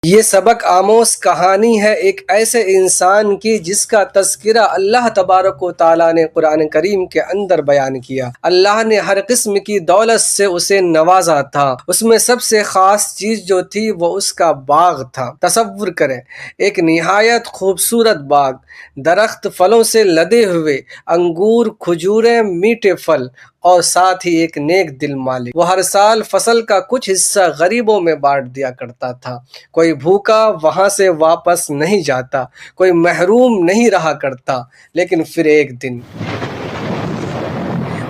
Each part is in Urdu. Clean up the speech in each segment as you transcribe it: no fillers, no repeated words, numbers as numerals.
یہ سبق آموز کہانی ہے ایک ایسے انسان کی جس کا تذکرہ اللہ تبارک و تعالیٰ نے قرآن کریم کے اندر بیان کیا۔ اللہ نے ہر قسم کی دولت سے اسے نوازا تھا، اس میں سب سے خاص چیز جو تھی وہ اس کا باغ تھا۔ تصور کریں، ایک نہایت خوبصورت باغ، درخت پھلوں سے لدے ہوئے، انگور، کھجوریں، میٹھے پھل، اور ساتھ ہی ایک نیک دل مالک۔ وہ ہر سال فصل کا کچھ حصہ غریبوں میں بانٹ دیا کرتا تھا۔ کوئی بھوکا وہاں سے واپس نہیں جاتا، کوئی محروم نہیں رہا کرتا۔ لیکن پھر ایک دن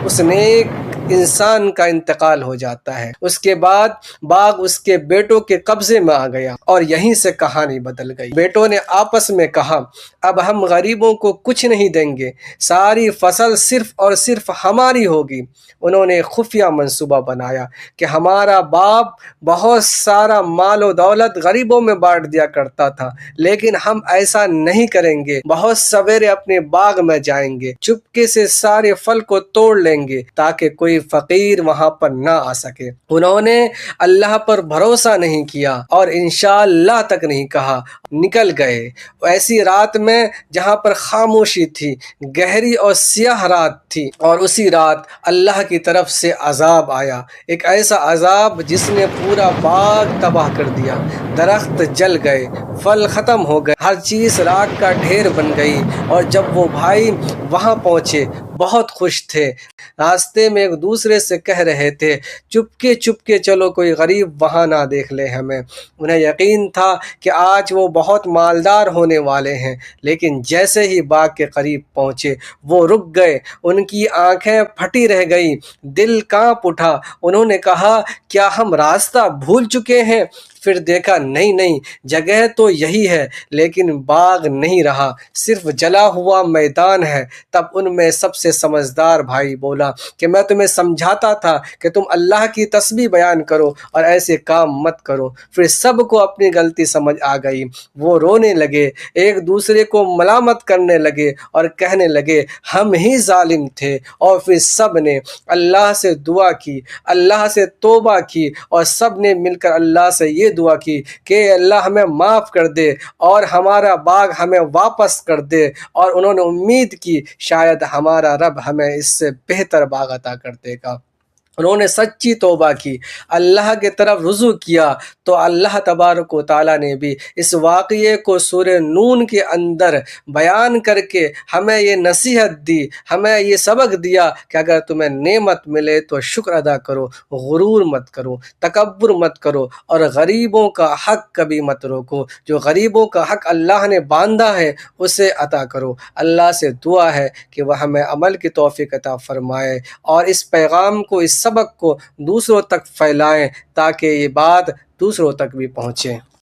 اس نیک انسان کا انتقال ہو جاتا ہے۔ اس کے بعد باغ اس کے بیٹوں کے قبضے میں آ گیا اور یہیں سے کہانی بدل گئی۔ بیٹوں نے آپس میں کہا، اب ہم غریبوں کو کچھ نہیں دیں گے، ساری فصل صرف اور صرف ہماری ہوگی۔ انہوں نے خفیہ منصوبہ بنایا کہ ہمارا باپ بہت سارا مال و دولت غریبوں میں بانٹ دیا کرتا تھا، لیکن ہم ایسا نہیں کریں گے۔ بہت سویرے اپنے باغ میں جائیں گے، چپکے سے سارے پھل کو توڑ لیں گے تاکہ کوئی فقیر وہاں پر نہ آ سکے۔ انہوں نے اللہ پر بھروسہ نہیں کیا اور انشاءاللہ تک نہیں کہا، نکل گئے ایسی رات میں جہاں پر خاموشی تھی، گہری اور سیاہ رات تھی، اور اسی رات اللہ کی طرف سے عذاب آیا، ایک ایسا عذاب جس نے پورا باغ تباہ کر دیا۔ درخت جل گئے، پھل ختم ہو گئے، ہر چیز راکھ کا ڈھیر بن گئی۔ اور جب وہ بھائی وہاں پہنچے بہت خوش تھے، راستے میں ایک دوسرے سے کہہ رہے تھے، چپکے چپکے چلو کوئی غریب وہاں نہ دیکھ لے ہمیں۔ انہیں یقین تھا کہ آج وہ بہت مالدار ہونے والے ہیں، لیکن جیسے ہی باغ کے قریب پہنچے وہ رک گئے، ان کی آنکھیں پھٹی رہ گئیں، دل کانپ اٹھا۔ انہوں نے کہا، کیا ہم راستہ بھول چکے ہیں؟ پھر دیکھا نہیں، جگہ تو یہی ہے، لیکن باغ نہیں رہا، صرف جلا ہوا میدان ہے۔ تب ان میں سب سے سمجھدار بھائی بولا کہ میں تمہیں سمجھاتا تھا کہ تم اللہ کی تسبیح بیان کرو اور ایسے کام مت کرو۔ پھر سب کو اپنی غلطی سمجھ آ گئی، وہ رونے لگے، ایک دوسرے کو ملامت کرنے لگے اور کہنے لگے، ہم ہی ظالم تھے۔ اور پھر سب نے اللہ سے دعا کی، اللہ سے توبہ کی، اور سب نے مل کر اللہ سے یہ دعا کی کہ اللہ ہمیں معاف کر دے اور ہمارا باغ ہمیں واپس کر دے۔ اور انہوں نے امید کی شاید ہمارا رب ہمیں اس سے بہتر باغ عطا کر دے گا۔ انہوں نے سچی توبہ کی، اللہ کی طرف رجوع کیا، تو اللہ تبارک و تعالیٰ نے بھی اس واقعے کو سورہ نون کے اندر بیان کر کے ہمیں یہ نصیحت دی، ہمیں یہ سبق دیا کہ اگر تمہیں نعمت ملے تو شکر ادا کرو، غرور مت کرو، تکبر مت کرو، اور غریبوں کا حق کبھی مت روکو۔ جو غریبوں کا حق اللہ نے باندھا ہے اسے عطا کرو۔ اللہ سے دعا ہے کہ وہ ہمیں عمل کی توفیق عطا فرمائے اور اس پیغام کو، اس سبق کو دوسروں تک پھیلائیں تاکہ یہ بات دوسروں تک بھی پہنچے۔